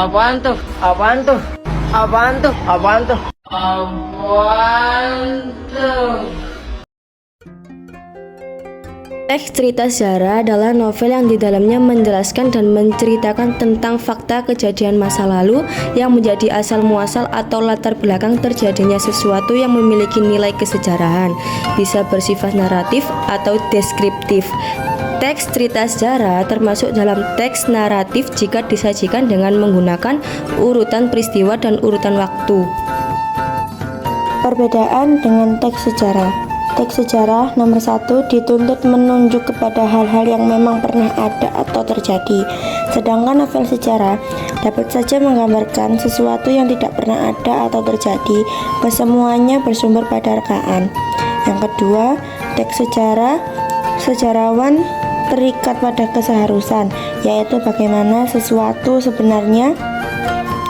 Apaan tuh? Apaan tuh? Apaan tuh? Apaan tuh? Apaan tuh? Teks cerita sejarah adalah novel yang di dalamnya menjelaskan dan menceritakan tentang fakta kejadian masa lalu yang menjadi asal muasal atau latar belakang terjadinya sesuatu yang memiliki nilai kesejarahan, bisa bersifat naratif atau deskriptif. Teks cerita sejarah termasuk dalam teks naratif jika disajikan dengan menggunakan urutan peristiwa dan urutan waktu. Perbedaan dengan teks sejarah. Teks sejarah nomor 1 dituntut menunjuk kepada hal-hal yang memang pernah ada atau terjadi. Sedangkan novel sejarah dapat saja menggambarkan sesuatu yang tidak pernah ada atau terjadi, kesemuanya bersumber pada rekaan. Yang kedua, teks sejarah, sejarawan terikat pada keseharusan, yaitu bagaimana sesuatu sebenarnya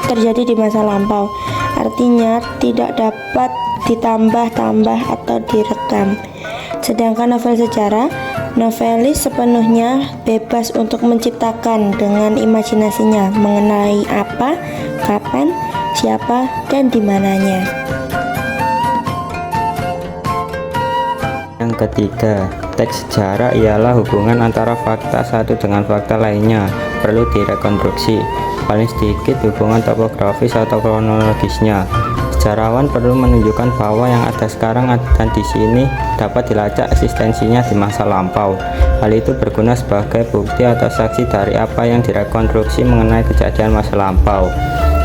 terjadi di masa lampau. Artinya tidak dapat ditambah-tambah atau direkam. Sedangkan novel sejarah, novelis sepenuhnya bebas untuk menciptakan dengan imajinasinya mengenai apa, kapan, siapa, dan di mananya. Yang ketiga, teks sejarah ialah hubungan antara fakta satu dengan fakta lainnya, perlu direkonstruksi, paling sedikit hubungan topografis atau kronologisnya. Sejarawan perlu menunjukkan bahwa yang ada sekarang dan di sini dapat dilacak eksistensinya di masa lampau. Hal itu berguna sebagai bukti atau saksi dari apa yang direkonstruksi mengenai kejadian masa lampau.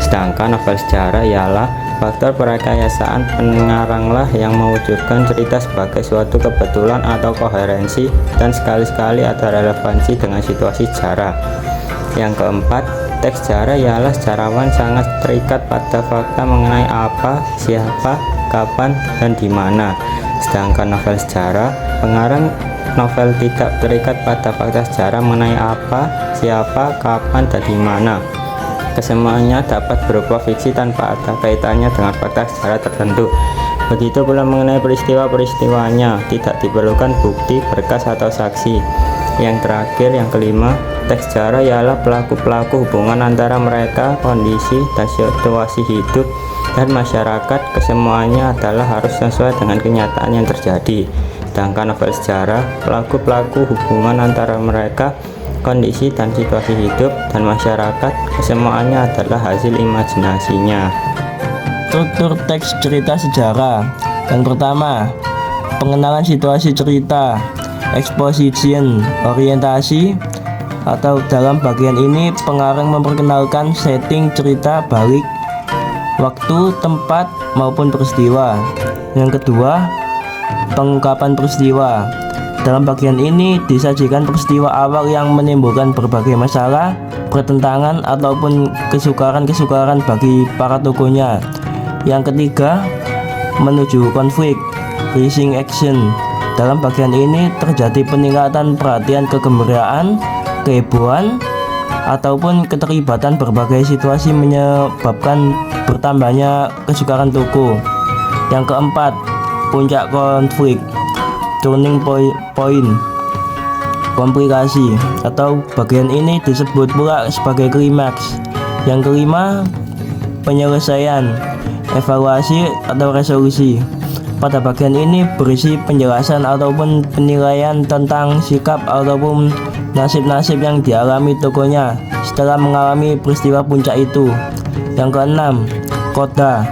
Sedangkan novel sejarah ialah faktor perekayasaan pengaranglah yang mewujudkan cerita sebagai suatu kebetulan atau koherensi dan sekali-sekali ada relevansi dengan situasi sejarah. Yang keempat, teks sejarah ialah sejarawan sangat terikat pada fakta mengenai apa, siapa, kapan, dan di mana. Sedangkan novel sejarah, pengarang novel tidak terikat pada fakta sejarah mengenai apa, siapa, kapan, dan di mana. Kesemuanya dapat berupa fiksi tanpa ada kaitannya dengan fakta sejarah tertentu. Begitu pula mengenai peristiwa-peristiwanya, tidak diperlukan bukti, berkas, atau saksi. Yang terakhir, yang kelima, teks sejarah ialah pelaku-pelaku hubungan antara mereka, kondisi dan situasi hidup dan masyarakat. Kesemuanya adalah harus sesuai dengan kenyataan yang terjadi. Sedangkan novel sejarah, pelaku-pelaku hubungan antara mereka, kondisi dan situasi hidup dan masyarakat. Kesemuanya adalah hasil imajinasinya. Struktur teks cerita sejarah. Yang pertama, pengenalan situasi cerita, exposition, orientasi, atau dalam bagian ini pengarang memperkenalkan setting cerita balik, waktu, tempat, maupun peristiwa. Yang kedua, pengungkapan peristiwa. Dalam bagian ini disajikan peristiwa awal yang menimbulkan berbagai masalah, pertentangan, ataupun kesukaran-kesukaran bagi para tokohnya. Yang ketiga, menuju konflik, rising action. Dalam bagian ini terjadi peningkatan perhatian, kegembiraan, kehebohan, ataupun keterlibatan berbagai situasi menyebabkan bertambahnya kesukaran tokoh. Yang keempat, puncak konflik, turning point, komplikasi, atau bagian ini disebut pula sebagai klimaks. Yang kelima, penyelesaian, evaluasi, atau resolusi. Pada bagian ini berisi penjelasan ataupun penilaian tentang sikap ataupun nasib-nasib yang dialami tokohnya setelah mengalami peristiwa puncak itu. Yang keenam, coda.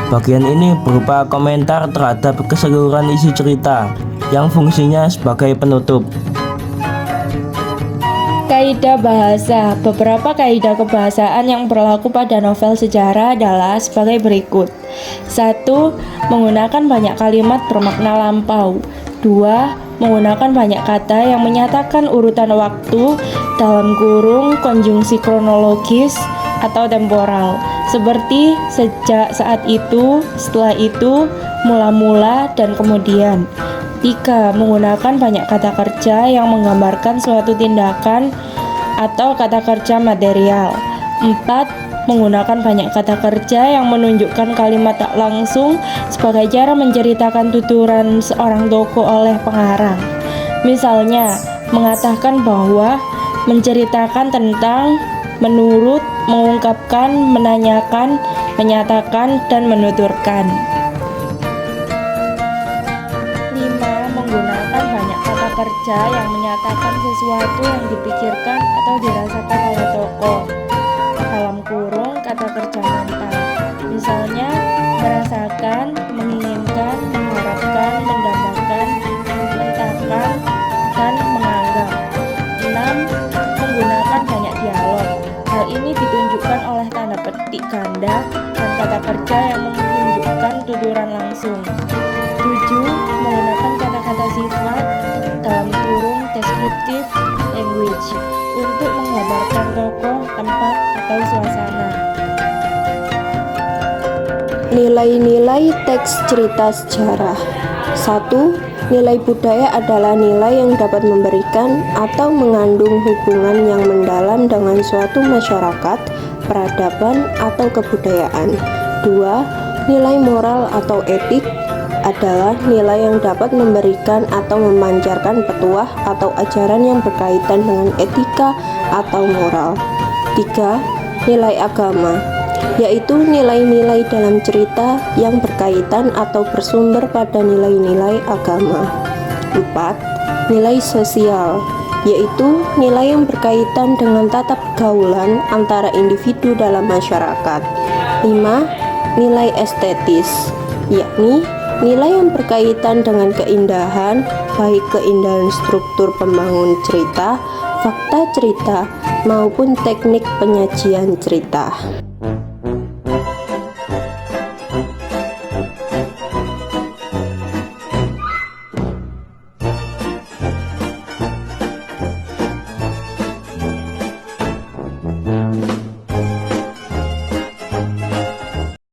Bagian ini berupa komentar terhadap keseluruhan isi cerita yang fungsinya sebagai penutup. Kaidah bahasa. Beberapa kaidah kebahasaan yang berlaku pada novel sejarah adalah sebagai berikut. 1. Menggunakan banyak kalimat bermakna lampau. 2. Menggunakan banyak kata yang menyatakan urutan waktu dalam kurung konjungsi kronologis atau temporal, seperti sejak, saat itu, setelah itu, mula-mula, dan kemudian. 3. Menggunakan banyak kata kerja yang menggambarkan suatu tindakan atau kata kerja material. 4. Menggunakan banyak kata kerja yang menunjukkan kalimat tak langsung sebagai cara menceritakan tuturan seorang tokoh oleh pengarang. Misalnya, mengatakan bahwa menceritakan tentang menurut, mengungkapkan, menanyakan, menyatakan, dan menuturkan. 5. Menggunakan banyak kata kerja yang menyatakan sesuatu yang dipikirkan atau dirasakan oleh tokoh. Dalam kurung kata kerja mental. Misalnya, merasakan, menginginkan, mengharapkan, mendambakan, mentahkan, dan menganggap. 6. Menggunakan banyak dialog. Hal ini ditunjukkan oleh tanda petik ganda dan kata kerja yang menunjukkan tuturan langsung. 7. Menggunakan kata-kata sifat dalam kurung descriptive language untuk menggambarkan tokoh, tempat, atau suasana. Nilai-nilai teks cerita sejarah. 1. Nilai budaya adalah nilai yang dapat memberikan atau mengandung hubungan yang mendalam dengan suatu masyarakat, peradaban, atau kebudayaan. 2. Nilai moral atau etik adalah nilai yang dapat memberikan atau memancarkan petuah atau ajaran yang berkaitan dengan etika atau moral. 3. Nilai agama, yaitu nilai-nilai dalam cerita yang berkaitan atau bersumber pada nilai-nilai agama. 4. Nilai sosial, yaitu nilai yang berkaitan dengan tata pergaulan antara individu dalam masyarakat. 5. Nilai estetis, yakni nilai yang berkaitan dengan keindahan, baik keindahan struktur pembangun cerita, fakta cerita, maupun teknik penyajian cerita.